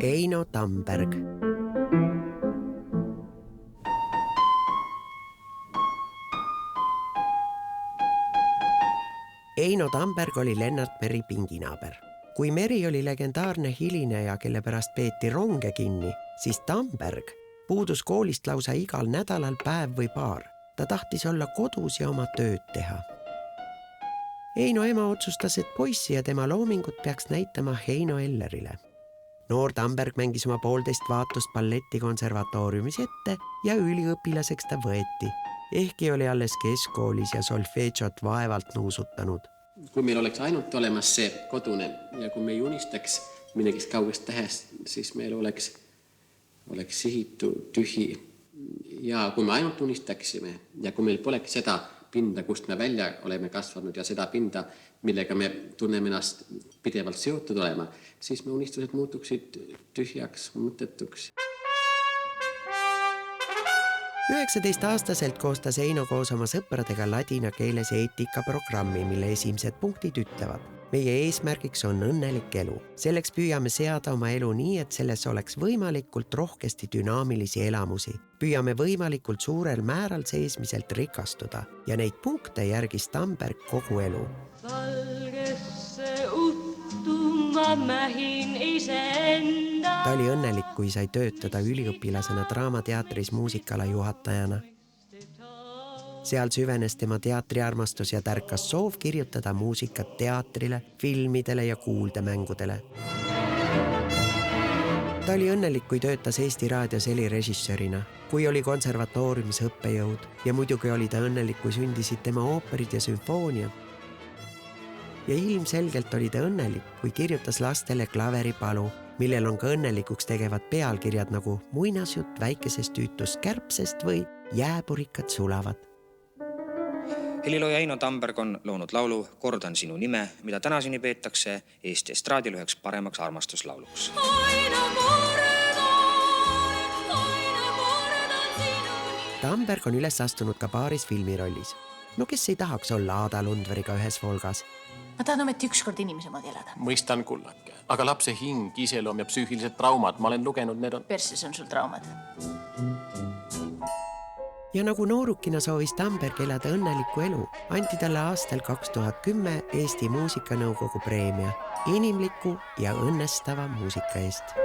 Eino Tamberg. Eino Tamberg oli Lennart Meri pinginaaber. Kui Meri oli legendaarne hilineja, kelle pärast peeti ronge kinni, siis Tamberg puudus koolist lausa igal nädalal päev või paar. Ta tahtis olla kodus ja oma tööd teha. Eino ema otsustas, et poissi ja tema loomingut peaks näitama Heino Ellerile. Noor Tamberg mängis oma 1,5 vaatust balletikonservatooriumis ette ja üliõpilaseks ta võeti, ehkki oli alles keskkoolis ja solfegiot vaevalt nuusutanud. Kui meil oleks ainult olemas see kodune ja kui me ei unistaks millegist kaugest tähest, siis meil oleks sihitu tühi. Ja kui me ainult unistaksime ja kui meil poleks seda pinda, kust me välja oleme kasvanud ja seda pinda, millega me tunneme ennast pidevalt seotud olema, siis me unistused muutuksid tühjaks, mõttetuks. 19-aastaselt koostas Eino koos oma sõpradega ladina keeles eetikaprogrammi, mille esimesed punktid ütlevad: meie eesmärgiks on õnnelik elu. Selleks püüame seada oma elu nii, et selles oleks võimalikult rohkesti dünaamilisi elamusi. Püüame võimalikult suurel määral seesmiselt rikastuda ja neid punkte järgis Tamberg kogu elu. Valgesse uttuma mähin iseenda. Ta oli õnnelik, kui sai töötada üliõpilasena Draamateatris muusikala juhatajana. Seal süvenes tema teatriarmastus ja tärkas soov kirjutada muusikat teatrile, filmidele ja kuuldemängudele. Ta oli õnnelik, kui töötas Eesti Raadios helirežissöörina, kui oli konservatooriumis õppejõud ja muidugi oli ta õnnelik, kui sündisid tema ooperid ja sümfoonia. Ja ilmselgelt oli ta õnnelik, kui kirjutas lastele Klaveripalu, millel on ka õnnelikuks tegevad pealkirjad nagu Muinasjutt väikesest tüütust kärbsest või Jääpurikad sulavad. Helilooja Eino Tamberg on loonud laulu Kordan sinu nime, mida tänaseni peetakse Eesti estraadil üheks paremaks armastuslauluks. Tamberg on üles astunud ka paaris filmirollis. No kes ei tahaks olla Aada Lundveriga ühes Volgas? Ma tahan ometi ükskord inimese moodi elada. Mõistan kullake, aga lapse hing, iseloom ja psüühilised traumad, ma olen lugenud, need on... Perses on sul traumad. Ja nagu noorukina soovis Tamberg elada õnnelikku elu, anti talle aastal 2010 Eesti Muusikanõukogu preemia inimliku ja õnnestava muusika eest.